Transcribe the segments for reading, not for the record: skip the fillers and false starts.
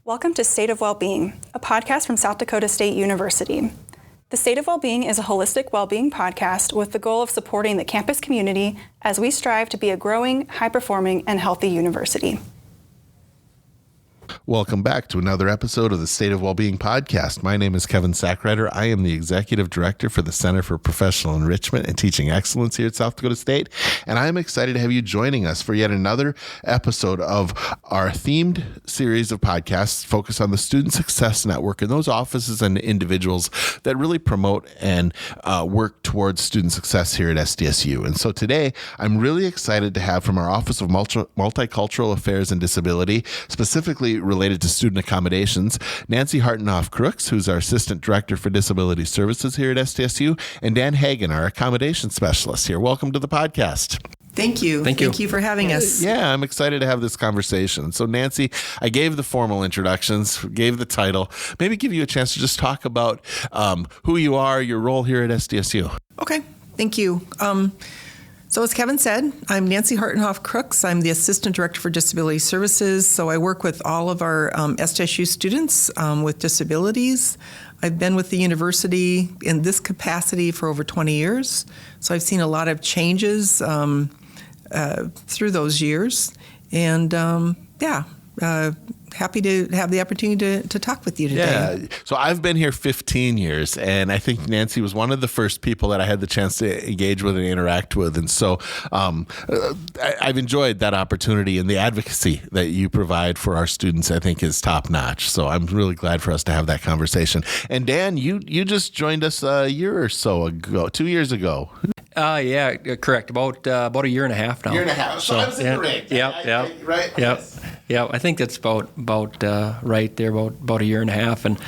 Welcome to State of Wellbeing, a podcast from South Dakota State University. The State of Wellbeing is a holistic well-being podcast with the goal of supporting the campus community as we strive to be a growing, high-performing, and healthy university. Welcome back to another episode of the State of Wellbeing podcast. My name is Kevin Sackrider. I am the Executive Director for the Center for Professional Enrichment and Teaching Excellence here at South Dakota State, and I am excited to have you joining us for yet another episode of our themed series of podcasts focused on the Student Success Network and those offices and individuals that really promote and work towards student success here at SDSU. And so today, I'm really excited to have from our Office of Multicultural Affairs and Disability, specifically related to student accommodations, Nancy Hartenhoff-Crooks, who's our Assistant Director for Disability Services here at SDSU, and Dan Hagan, our Accommodation Specialist here. Welcome to the podcast. Thank you. Thank you for having us. Yeah, I'm excited to have this conversation. So Nancy, I gave the formal introductions, gave the title, maybe give you a chance to just talk about who you are, your role here at SDSU. Okay, thank you. So as Kevin said, I'm Nancy Hartenhoff-Crooks. I'm the Assistant Director for Disability Services. So I work with all of our SDSU students with disabilities. I've been with the university in this capacity for over 20 years. So I've seen a lot of changes through those years. And happy to have the opportunity to talk with you today. Yeah. So I've been here 15 years, and I think Nancy was one of the first people that I had the chance to engage with and interact with. And so I've enjoyed that opportunity, and the advocacy that you provide for our students, I think, is top notch. So I'm really glad for us to have that conversation. And Dan, you just joined us a year or so ago, 2 years ago. Yeah, correct. About a year and a half now. Year and a half. So I was incorrect. Right. Yeah, I think that's about right there, about a year and a half, and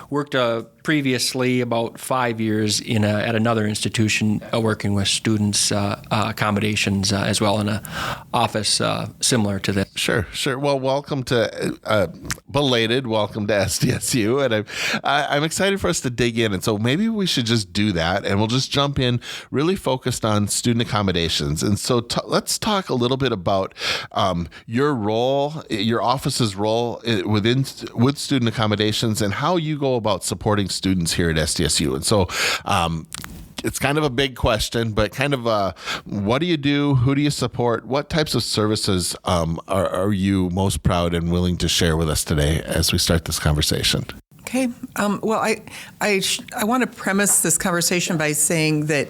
worked previously about 5 years at another institution working with students accommodations as well in an office similar to this. Sure. Well, welcome to belated welcome to SDSU, and I'm excited for us to dig in. And so maybe we should just do that, and we'll just jump in, really focused on student accommodations. And so let's talk a little bit about your role, your office's role with student accommodations, and how you go about supporting students here at SDSU. And so it's kind of a big question, but kind of what do you do? Who do you support? What types of services are you most proud and willing to share with us today as we start this conversation? Okay. Well, I want to premise this conversation by saying that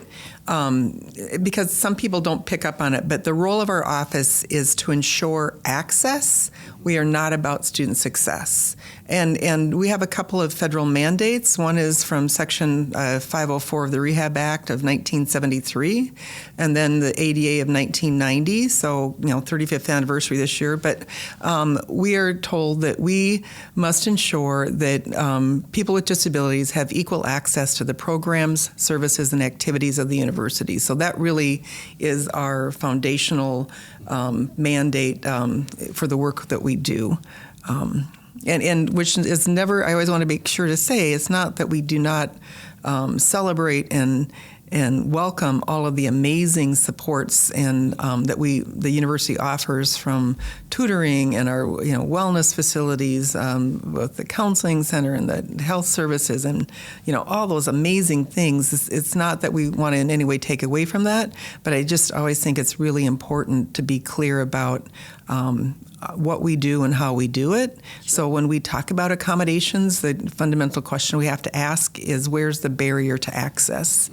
because some people don't pick up on it, but the role of our office is to ensure access. We are not about student success. And we have a couple of federal mandates. One is from Section 504 of the Rehab Act of 1973, and then the ADA of 1990, so 35th anniversary this year. But we are told that we must ensure that people with disabilities have equal access to the programs, services, and activities of the university. So that really is our foundational mandate for the work that we do. And which is never, I always want to make sure to say, it's not that we do not celebrate and welcome all of the amazing supports and that the university offers, from tutoring and our wellness facilities, both the counseling center and the health services, and all those amazing things. It's not that we want to in any way take away from that, but I just always think it's really important to be clear about what we do and how we do it. So when we talk about accommodations, the fundamental question we have to ask is, where's the barrier to access?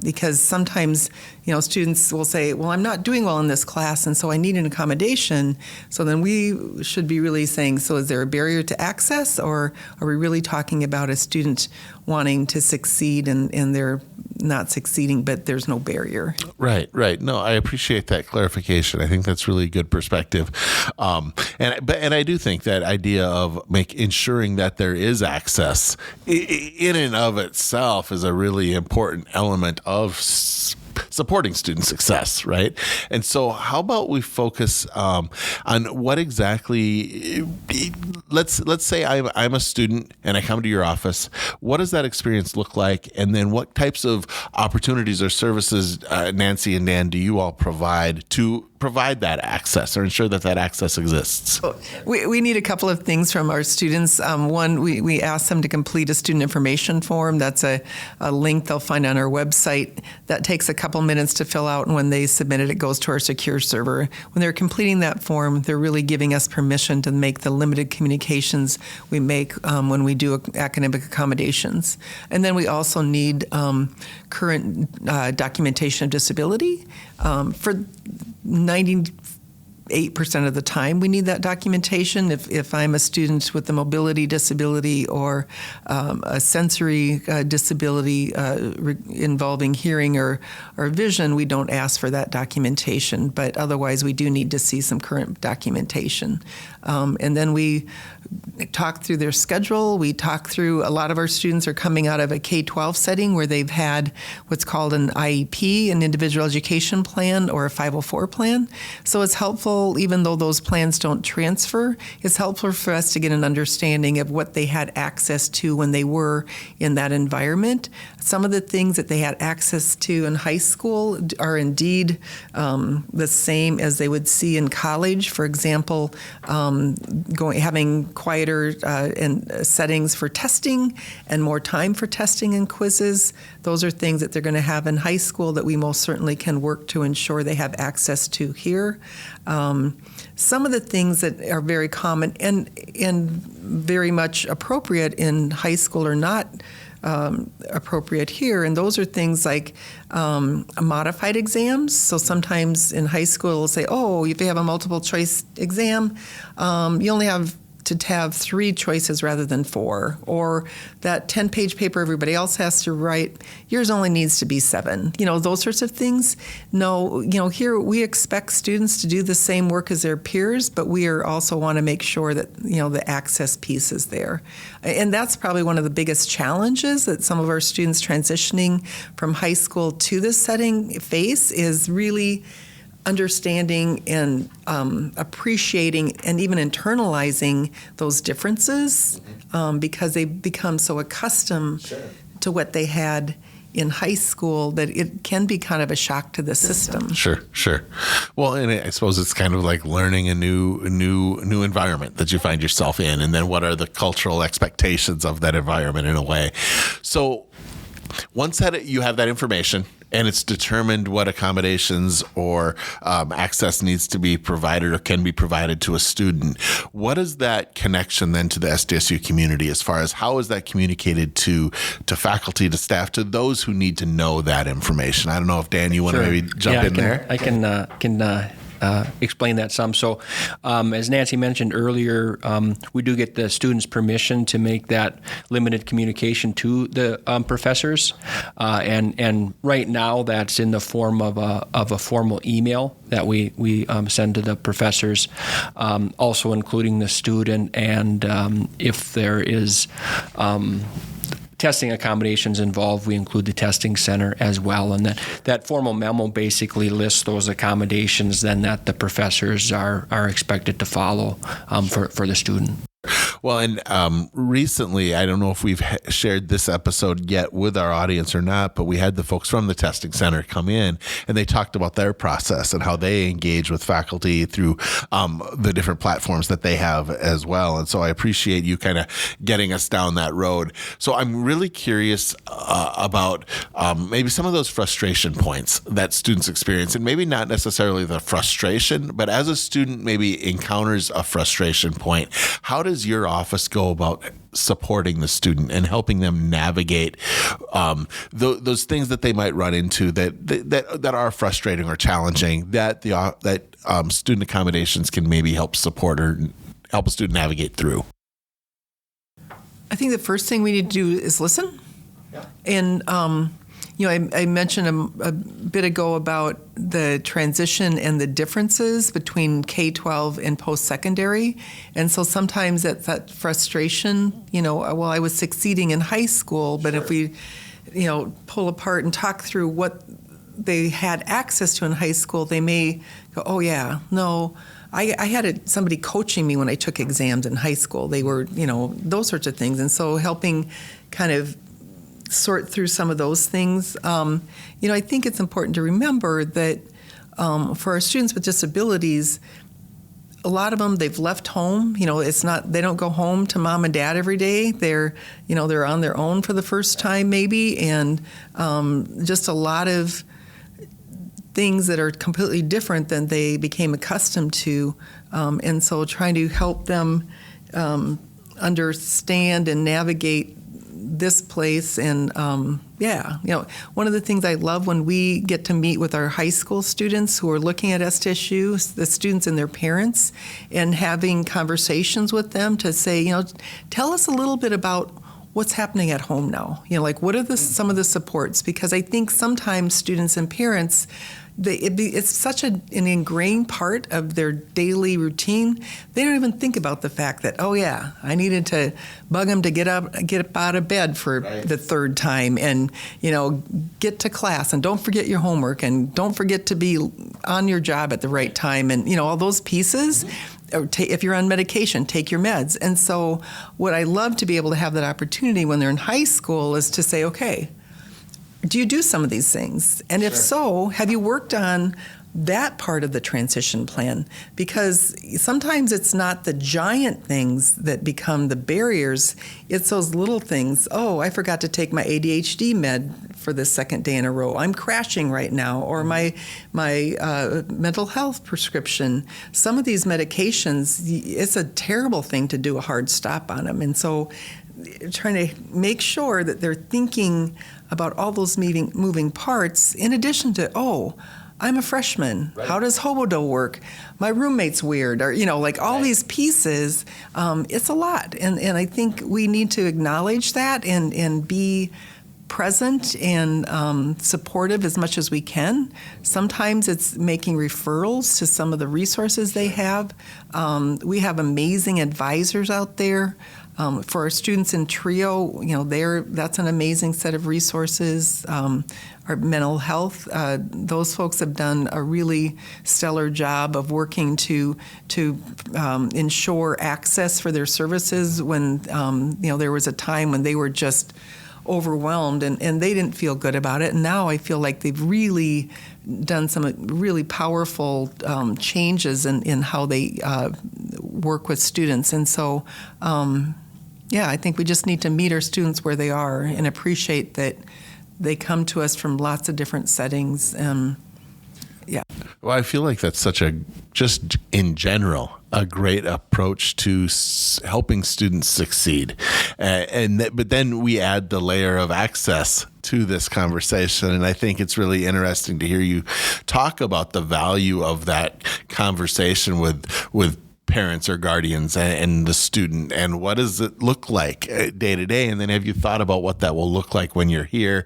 Because sometimes, students will say, well, I'm not doing well in this class, and so I need an accommodation. So then we should be really saying, so is there a barrier to access, or are we really talking about a student wanting to succeed and they're not succeeding, but there's no barrier? Right. No, I appreciate that clarification. I think that's really good perspective. And I do think that idea of ensuring that there is access in and of itself is a really important element of supporting student success, right? And so how about we focus on what exactly, let's say I'm a student and I come to your office. What does that experience look like? And then what types of opportunities or services, Nancy and Dan, do you all provide to provide that access or ensure that access exists? We need a couple of things from our students. One, we ask them to complete a student information form. That's a link they'll find on our website. That takes a couple minutes to fill out, and when they submit it, it goes to our secure server. When they're completing that form, they're really giving us permission to make the limited communications we make when we do academic accommodations. And then we also need current documentation of disability. For 98% of the time we need that documentation. If I'm a student with a mobility disability or a sensory disability involving hearing or vision, we don't ask for that documentation. But otherwise, we do need to see some current documentation. And then we talk through their schedule. We talk through, a lot of our students are coming out of a K-12 setting where they've had what's called an IEP, an individual education plan, or a 504 plan. So it's helpful, even though those plans don't transfer, it's helpful for us to get an understanding of what they had access to when they were in that environment. Some of the things that they had access to in high school are indeed the same as they would see in college. For example, having quieter settings for testing and more time for testing and quizzes. Those are things that they're going to have in high school that we most certainly can work to ensure they have access to here. Some of the things that are very common and very much appropriate in high school are not appropriate here, and those are things like modified exams. So sometimes in high school, it'll say, oh, if you have a multiple choice exam, you only have to have 3 choices rather than 4, or that 10-page paper everybody else has to write, yours only needs to be 7. Those sorts of things. No, here we expect students to do the same work as their peers, but we also want to make sure that, the access piece is there. And that's probably one of the biggest challenges that some of our students transitioning from high school to this setting face, is really understanding and appreciating and even internalizing those differences, because they become so accustomed to what they had in high school that it can be kind of a shock to the system. Sure. Well, and I suppose it's kind of like learning a new environment that you find yourself in, and then what are the cultural expectations of that environment in a way. So once you have that information, and it's determined what accommodations or access needs to be provided or can be provided to a student, what is that connection then to the SDSU community, as far as how is that communicated to faculty, to staff, to those who need to know that information? I don't know if, Dan, you want to maybe jump in there? I can explain that some. So as Nancy mentioned earlier, we do get the students' permission to make that limited communication to the professors. And right now that's in the form of a formal email that we send to the professors, also including the student. And if there is testing accommodations involved, we include the testing center as well. And that formal memo basically lists those accommodations then that the professors are expected to follow for the student. Well, and recently, I don't know if we've shared this episode yet with our audience or not, but we had the folks from the testing center come in, and they talked about their process and how they engage with faculty through the different platforms that they have as well. And so I appreciate you kind of getting us down that road. So I'm really curious about maybe some of those frustration points that students experience, and maybe not necessarily the frustration, but as a student maybe encounters a frustration point, how does your office go about supporting the student and helping them navigate those things that they might run into that are frustrating or challenging, that student accommodations can maybe help support or help a student navigate through? I think the first thing we need to do is listen. Yeah. And I mentioned a bit ago about the transition and the differences between K-12 and post-secondary. And so sometimes that frustration, well, I was succeeding in high school, but if we, pull apart and talk through what they had access to in high school, they may go, oh yeah, no, I had somebody coaching me when I took exams in high school. They were, those sorts of things. And so helping kind of sort through some of those things. I think it's important to remember that for our students with disabilities, a lot of them, they've left home. They don't go home to mom and dad every day. They're on their own for the first time maybe, and just a lot of things that are completely different than they became accustomed to. And so trying to help them understand and navigate this place. And one of the things I love when we get to meet with our high school students who are looking at SDSU, the students and their parents, and having conversations with them to say, tell us a little bit about what's happening at home now. What are some of the supports? Because I think sometimes students and parents, it's such an ingrained part of their daily routine. They don't even think about the fact that, I needed to bug them to get up out of bed for the third time, and get to class, and don't forget your homework, and don't forget to be on your job at the right time, and all those pieces. Or if you're on medication, take your meds. And so what I love to be able to have that opportunity when they're in high school is to say, okay, do you do some of these things? And if so, have you worked on that part of the transition plan? Because sometimes it's not the giant things that become the barriers. It's those little things. Oh, I forgot to take my ADHD med for the second day in a row. I'm crashing right now. Or my mental health prescription. Some of these medications, it's a terrible thing to do a hard stop on them. And so trying to make sure that they're thinking about all those moving parts, in addition to, I'm a freshman. Right. How does Hobodo work? My roommate's weird. Or, all these pieces, it's a lot. And I think we need to acknowledge that and be present and supportive as much as we can. Sometimes it's making referrals to some of the resources they have. We have amazing advisors out there. For our students in TRIO, that's an amazing set of resources. Our mental health, those folks have done a really stellar job of working to ensure access for their services when, there was a time when they were just overwhelmed and they didn't feel good about it. And now I feel like they've really done some really powerful changes in how they work with students. And so, I think we just need to meet our students where they are and appreciate that they come to us from lots of different settings. Well, I feel like that's just in general, a great approach to helping students succeed. But then we add the layer of access to this conversation. And I think it's really interesting to hear you talk about the value of that conversation with parents or guardians and the student, and what does it look like day to day? And then have you thought about what that will look like when you're here?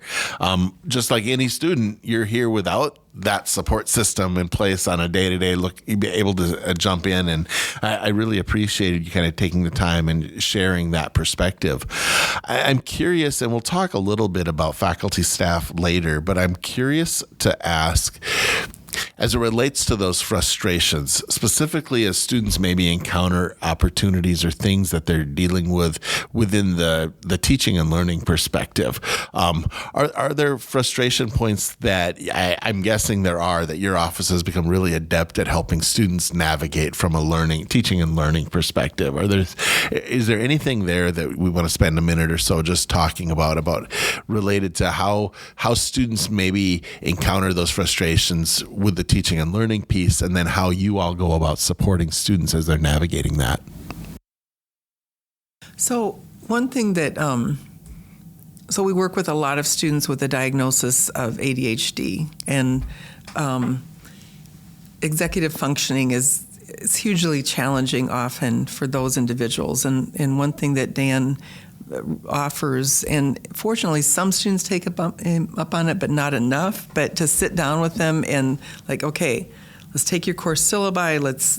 Just like any student, you're here without that support system in place on a day-to-day look, you'd be able to jump in. And I really appreciated you kind of taking the time and sharing that perspective. I'm curious, and we'll talk a little bit about faculty staff later, but I'm curious to ask, as it relates to those frustrations, specifically as students maybe encounter opportunities or things that they're dealing with within the teaching and learning perspective, are there frustration points that I'm guessing there are, that your office has become really adept at helping students navigate from a teaching and learning perspective? Is there anything there that we want to spend a minute or so just talking about related to how students maybe encounter those frustrations with the teaching and learning piece, and then how you all go about supporting students as they're navigating that? So one thing that, so we work with a lot of students with a diagnosis of ADHD, and executive functioning is hugely challenging often for those individuals. And one thing that Dan offers, and fortunately some students take up on it, but not enough, but to sit down with them and okay, let's take your course syllabi, let's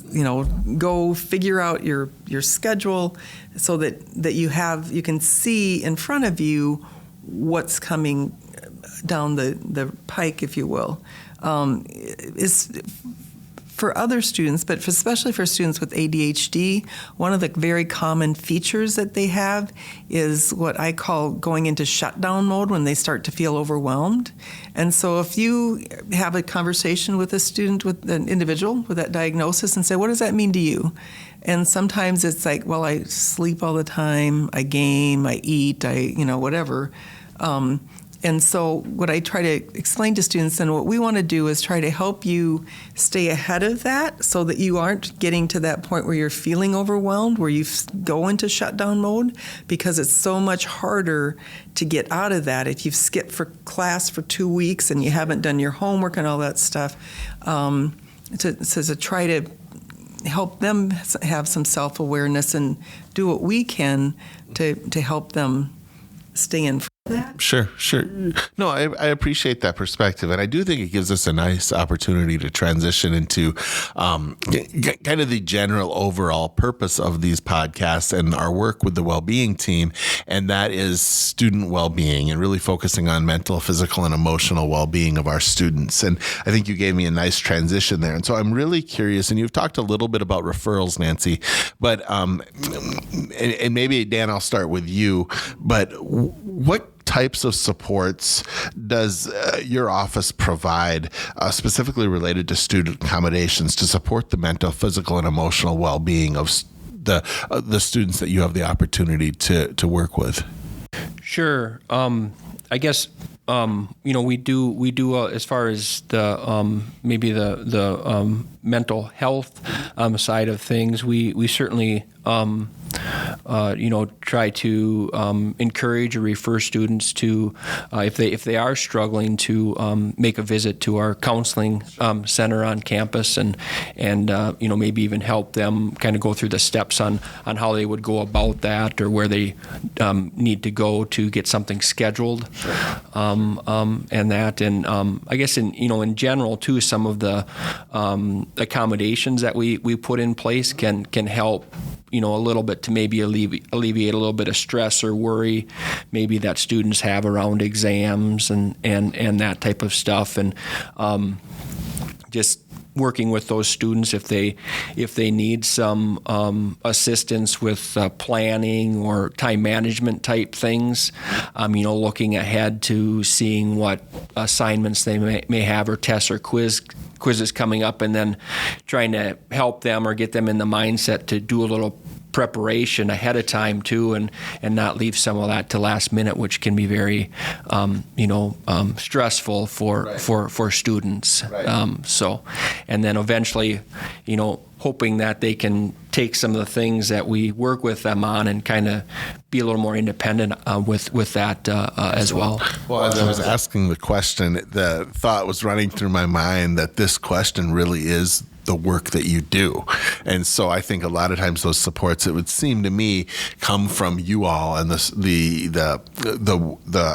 go figure out your schedule so that you can see in front of you what's coming down the pike, if you will. Is for other students, but especially for students with ADHD, one of the very common features that they have is what I call going into shutdown mode when they start to feel overwhelmed. And so if you have a conversation with a student, with an individual with that diagnosis, and say, what does that mean to you? And sometimes it's like, well, I sleep all the time, I game, I eat, whatever. And so what I try to explain to students, and what we want to do is try to help you stay ahead of that so that you aren't getting to that point where you're feeling overwhelmed, where you go into shutdown mode, because it's so much harder to get out of that if you've skipped for class for 2 weeks and you haven't done your homework and all that stuff, to try to help them have some self-awareness and do what we can to help them stay in. Sure. No, I appreciate that perspective, and I do think it gives us a nice opportunity to transition into kind of the general overall purpose of these podcasts and our work with the Wellbeing team, and that is student well-being and really focusing on mental, physical, and emotional well-being of our students. And I think you gave me a nice transition there. And so I'm really curious, and you've talked a little bit about referrals, Nancy, but and maybe, Dan, I'll start with you, but what types of supports does your office provide specifically related to student accommodations to support the mental, physical, and emotional well-being of the students that you have the opportunity to work with? Sure. I guess we do as far as the maybe the mental health side of things. We certainly try to encourage or refer students to, if they are struggling, to make a visit to our counseling center on campus, and maybe even help them kind of go through the steps on how they would go about that, or where they need to go to get something scheduled, and that. And I guess in general too, some of the accommodations that we put in place can help a little bit to maybe alleviate a little bit of stress or worry maybe that students have around exams and that type of stuff, and just working with those students if they need some assistance with planning or time management type things, looking ahead to seeing what assignments they may have, or tests or quizzes coming up, and then trying to help them or get them in the mindset to do a little preparation ahead of time too, and not leave some of that to last minute, which can be very stressful for students. Right. And then eventually, hoping that they can take some of the things that we work with them on and kind of be a little more independent with that as well. Well, as I was asking the question, the thought was running through my mind that this question really is the work that you do. And so I think a lot of times those supports, it would seem to me, come from you all and the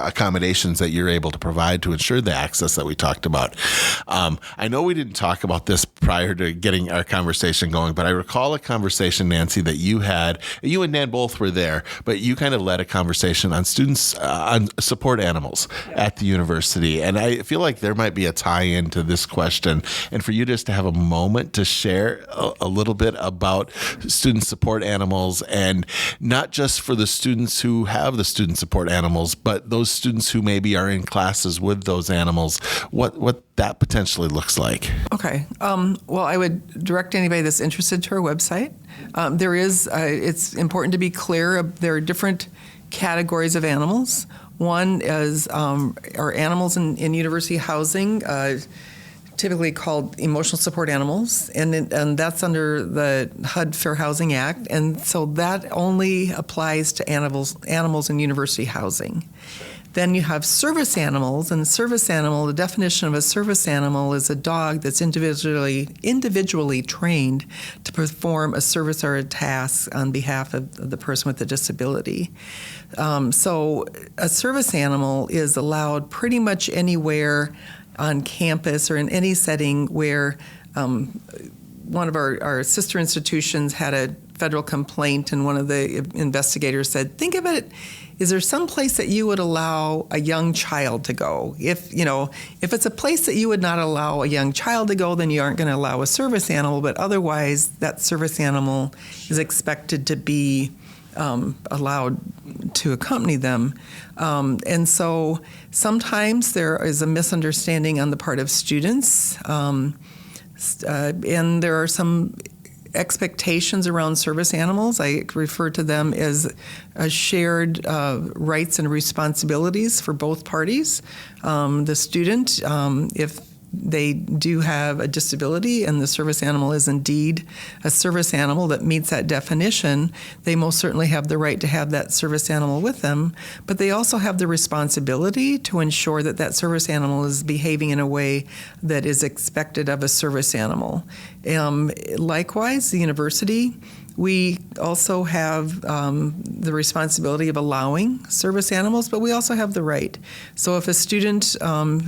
accommodations that you're able to provide to ensure the access that we talked about. I know we didn't talk about this prior to getting our conversation going, but I recall a conversation, Nancy, that you had. You and Dan both were there, but you kind of led a conversation on students, on support animals at the university. And I feel like there might be a tie-in to this question. And for you just to have a moment to share a little bit about student support animals, and not just for the students who have the student support animals, but those students who maybe are in classes with those animals, what that potentially looks like. Okay. Well, I would direct anybody that's interested to our website. It's important to be clear, there are different categories of animals. One is are animals in university housing, typically called emotional support animals, and that's under the HUD Fair Housing Act, and so that only applies to animals in university housing. Then you have service animals, and the definition of a service animal is a dog that's individually trained to perform a service or a task on behalf of the person with a disability. So a service animal is allowed pretty much anywhere on campus or in any setting where one of our sister institutions had a federal complaint, and one of the investigators said, think of it, is there some place that you would allow a young child to go? If it's a place that you would not allow a young child to go, then you aren't going to allow a service animal, but otherwise that service animal is expected to be allowed to accompany them. And so sometimes there is a misunderstanding on the part of students, and there are some expectations around service animals. I refer to them as shared rights and responsibilities for both parties. The student, if they do have a disability and the service animal is indeed a service animal that meets that definition, they most certainly have the right to have that service animal with them, but they also have the responsibility to ensure that that service animal is behaving in a way that is expected of a service animal. Likewise, the university, we also have the responsibility of allowing service animals, but we also have the right. So if a student,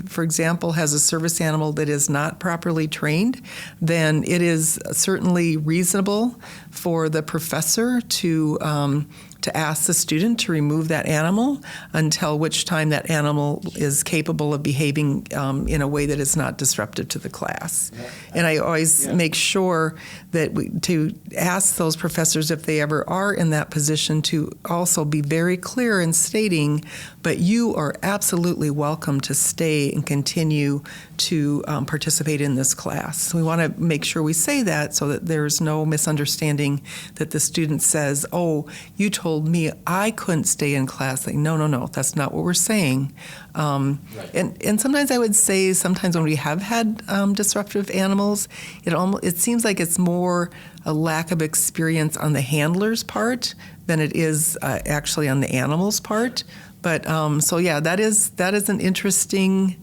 for example, has a service animal that is not properly trained, then it is certainly reasonable for the professor to ask the student to remove that animal until which time that animal is capable of behaving in a way that is not disruptive to the class. Yeah. And I always make sure that to ask those professors, if they ever are in that position, to also be very clear in stating, but you are absolutely welcome to stay and continue to participate in this class. So we want to make sure we say that so that there's no misunderstanding that the student says, oh, you told me I couldn't stay in class. Like, no, that's not what we're saying. Right. And sometimes I would say, sometimes when we have had disruptive animals, it seems like it's more a lack of experience on the handler's part than it is actually on the animal's part. But that is an interesting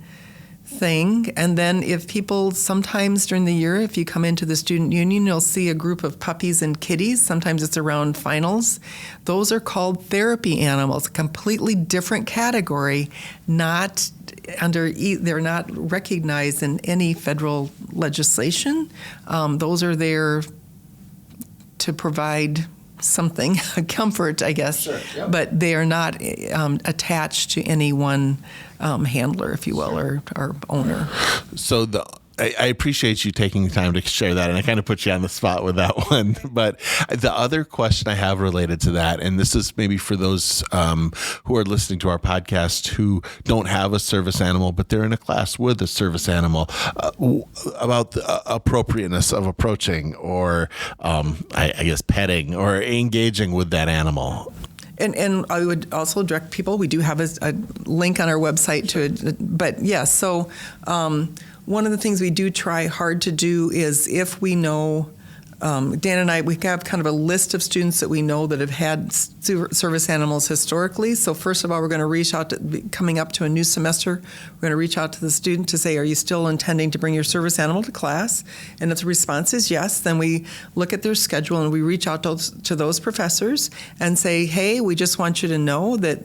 thing. And then if people, sometimes during the year, if you come into the student union, you'll see a group of puppies and kitties. Sometimes it's around finals. Those are called therapy animals, a completely different category, they're not recognized in any federal legislation. Those are there to provide something, a comfort, I guess, sure, yep. But they are not attached to any one handler, if you will, sure. or owner. So I appreciate you taking the time to share that, and I kind of put you on the spot with that one. But the other question I have related to that, and this is maybe for those who are listening to our podcast who don't have a service animal, but they're in a class with a service animal, about the appropriateness of approaching or, I guess, petting or engaging with that animal. And I would also direct people, we do have a link on our website to it, but yes, so one of the things we do try hard to do is if we know, Dan and I, we have kind of a list of students that we know that have had service animals historically. So first of all, we're going to reach out to, coming up to a new semester, we're going to reach out to the student to say, are you still intending to bring your service animal to class? And if the response is yes, then we look at their schedule and we reach out to those professors and say, hey, we just want you to know that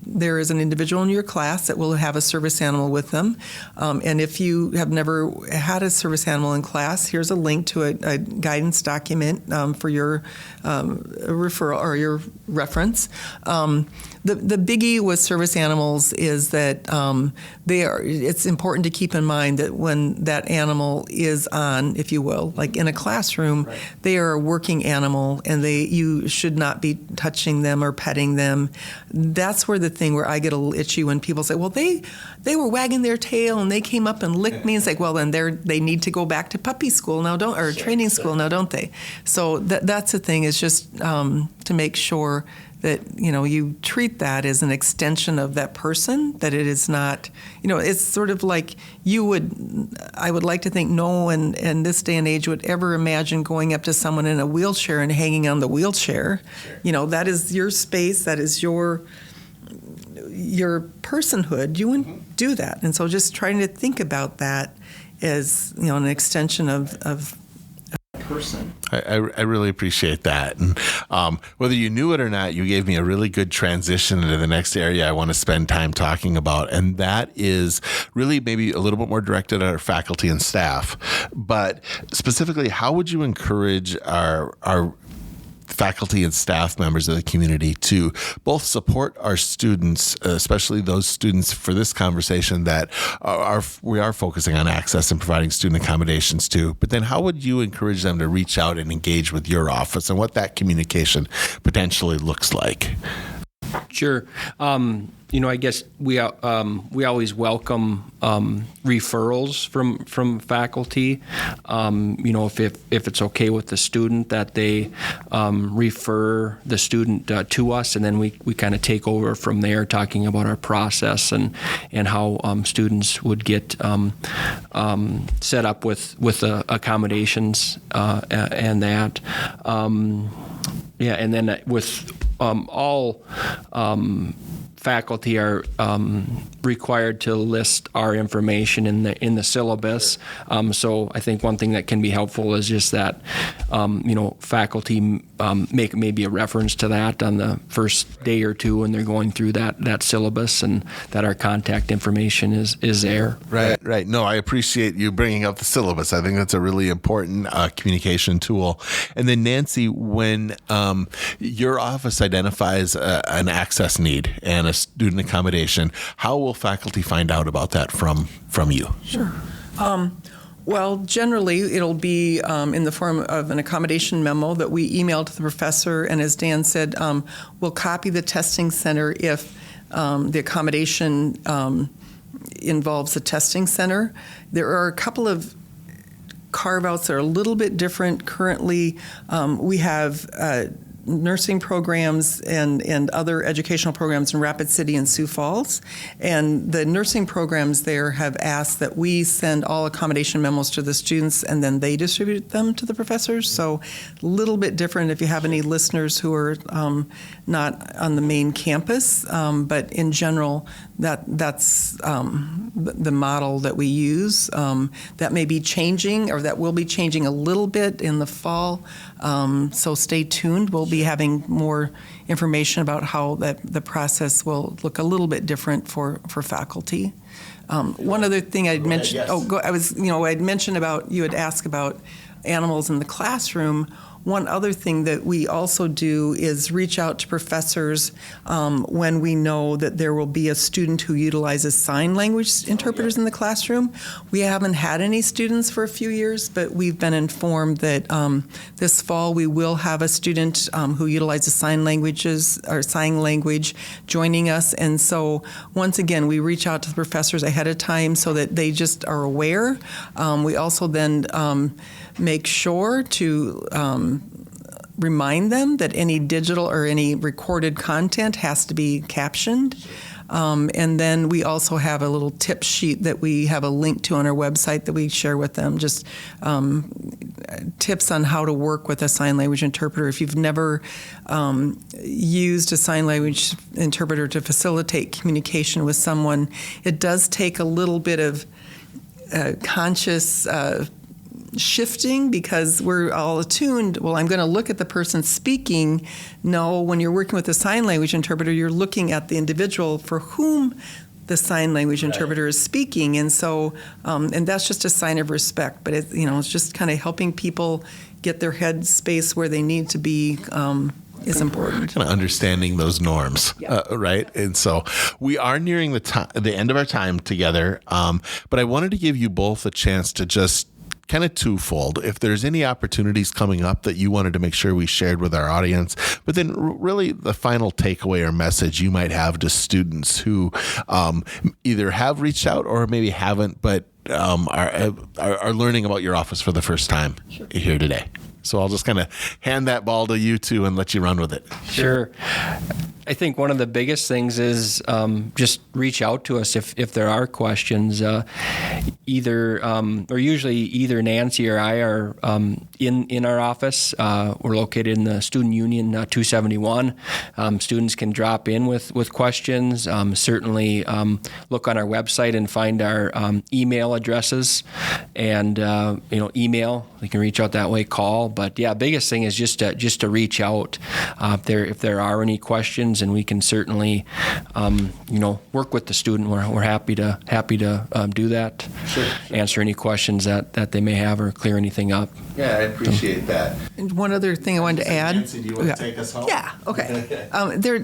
there is an individual in your class that will have a service animal with them. And if you have never had a service animal in class, here's a link to a guidance document for your referral or your reference. The biggie with service animals is that it's important to keep in mind that when that animal is on, if you will, like in a classroom, right. They are a working animal and you should not be touching them or petting them. That's where the thing where I get a little itchy when people say, well, they were wagging their tail and they came up and licked me. It's like, well, then they need to go back to puppy school now, or training school now, don't they? So that's the thing, is just to make sure that, you treat that as an extension of that person, that it is not, it's sort of like I would like to think no one in this day and age would ever imagine going up to someone in a wheelchair and hanging on the wheelchair. Sure. That is your space, that is your personhood. You wouldn't do that. And so just trying to think about that as, an extension of person. I really appreciate that. And whether you knew it or not, you gave me a really good transition into the next area I want to spend time talking about. And that is really maybe a little bit more directed at our faculty and staff. But specifically, how would you encourage our faculty and staff members of the community to both support our students, especially those students for this conversation that we are focusing on access and providing student accommodations to, but then how would you encourage them to reach out and engage with your office and what that communication potentially looks like? Sure. I guess we always welcome referrals from faculty. If it's okay with the student that they refer the student to us, and then we kind of take over from there, talking about our process and how students would get set up with accommodations and that. And then with all faculty are required to list our information in the syllabus. So I think one thing that can be helpful is just that faculty make maybe a reference to that on the first day or two when they're going through that syllabus, and that our contact information is there. Right. No, I appreciate you bringing up the syllabus. I think that's a really important communication tool. And then Nancy, when your office identifies an access need and a student accommodation, how will faculty find out about that from you? Sure. Well, generally, it'll be in the form of an accommodation memo that we email to the professor, and as Dan said, we'll copy the testing center if the accommodation involves a testing center. There are a couple of carve-outs that are a little bit different. Currently, we have nursing programs and other educational programs in Rapid City and Sioux Falls. And the nursing programs there have asked that we send all accommodation memos to the students and then they distribute them to the professors. So a little bit different if you have any listeners who are not on the main campus. But in general, that's the model that we use. That may be changing, or that will be changing a little bit in the fall. So stay tuned. We'll be having more information about how the process will look a little bit different for faculty. One other thing I'd mentioned. I'd mentioned about, you had asked about animals in the classroom. One other thing that we also do is reach out to professors when we know that there will be a student who utilizes sign language interpreters in the classroom. We haven't had any students for a few years, but we've been informed that this fall we will have a student who utilizes sign language joining us. And so once again, we reach out to the professors ahead of time so that they just are aware. We also then make sure to remind them that any digital or any recorded content has to be captioned. And then we also have a little tip sheet that we have a link to on our website that we share with them, just tips on how to work with a sign language interpreter. If you've never used a sign language interpreter to facilitate communication with someone, it does take a little bit of conscious shifting, because we're all attuned. Well, I'm going to look at the person speaking. No, when you're working with a sign language interpreter, you're looking at the individual for whom the sign language interpreter is speaking. And so, and that's just a sign of respect. But it's just kind of helping people get their head space where they need to be. Is important. Kind of understanding those norms, right? And so we are nearing the end of our time together, but I wanted to give you both a chance to just kind of twofold. If there's any opportunities coming up that you wanted to make sure we shared with our audience, but then really the final takeaway or message you might have to students who either have reached out or maybe haven't, but are learning about your office for the first time here today. So I'll just kind of hand that ball to you two and let you run with it. Sure. I think one of the biggest things is just reach out to us if there are questions. Usually either Nancy or I are in our office. We're located in the Student Union 271. Students can drop in with questions. Certainly look on our website and find our email addresses, and email. You can reach out that way. Call. But biggest thing is just to reach out if there are any questions questions, and we can certainly, work with the student. We're happy to do that. Sure. Answer any questions that they may have or clear anything up. Yeah, I appreciate that. And one other thing I wanted to add. Nancy, do you want to take us home? Yeah, okay.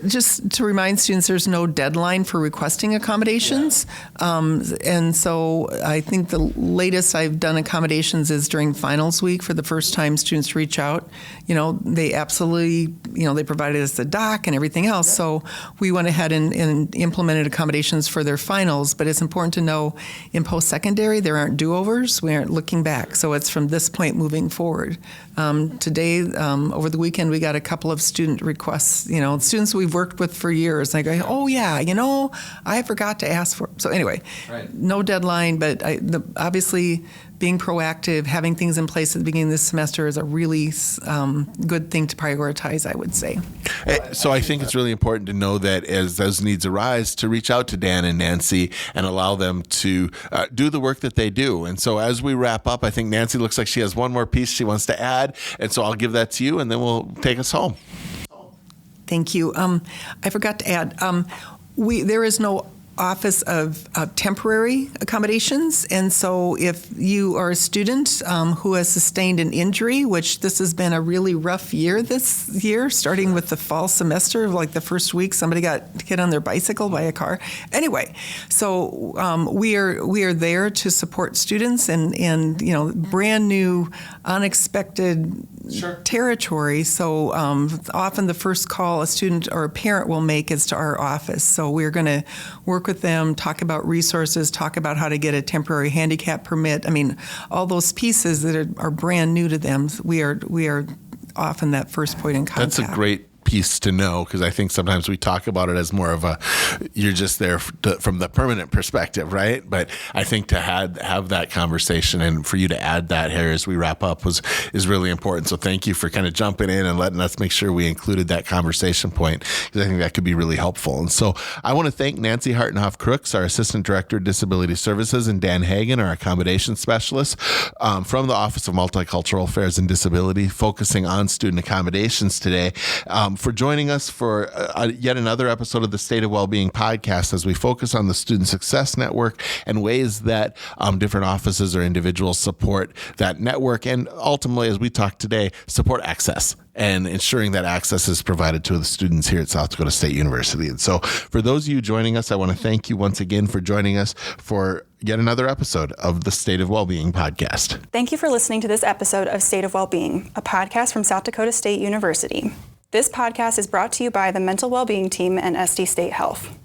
Just to remind students, there's no deadline for requesting accommodations. And so I think the latest I've done accommodations is during finals week for the first time students reach out. They absolutely, they provided us the doc and everything else. So we went ahead and implemented accommodations for their finals. But it's important to know in post-secondary, there aren't do-overs. We aren't looking back. So it's from this point moving forward. Today, over the weekend, we got a couple of student requests, students we've worked with for years. They go, oh, yeah, I forgot to ask for it. So anyway, Right. No deadline, but obviously being proactive, having things in place at the beginning of this semester is a really good thing to prioritize, I would say. So I think it's really important to know that as those needs arise, to reach out to Dan and Nancy and allow them to do the work that they do. And so as we wrap up, I think Nancy looks like she has one more piece she wants to add. And so I'll give that to you, and then we'll take us home. Thank you. I forgot to add, there is no Office of Temporary Accommodations, and so if you are a student who has sustained an injury, which this has been a really rough year this year, starting with the fall semester, like the first week somebody got hit on their bicycle by a car. Anyway, so we are there to support students and brand new, unexpected territory. So often the first call a student or a parent will make is to our office. So we're going to work with them, talk about resources, talk about how to get a temporary handicap permit. I mean, all those pieces that are brand new to them, we are often that first point in contact. That's a great piece to know, because I think sometimes we talk about it as more of you're just there from the permanent perspective, right? But I think to have that conversation and for you to add that here as we wrap up is really important. So thank you for kind of jumping in and letting us make sure we included that conversation point, because I think that could be really helpful. And so I want to thank Nancy Hartenhoff-Crooks, our Assistant Director of Disability Services, and Dan Hagan, our Accommodations Specialist from the Office of Multicultural Affairs and Disability, focusing on student accommodations today, for joining us for yet another episode of the State of Wellbeing podcast, as we focus on the Student Success Network and ways that different offices or individuals support that network, and ultimately, as we talk today, support access and ensuring that access is provided to the students here at South Dakota State University. And so for those of you joining us, I want to thank you once again for joining us for yet another episode of the State of Wellbeing podcast. Thank you for listening to this episode of State of Wellbeing, a podcast from South Dakota State University. This podcast is brought to you by the Mental Wellbeing Team and SD State Health.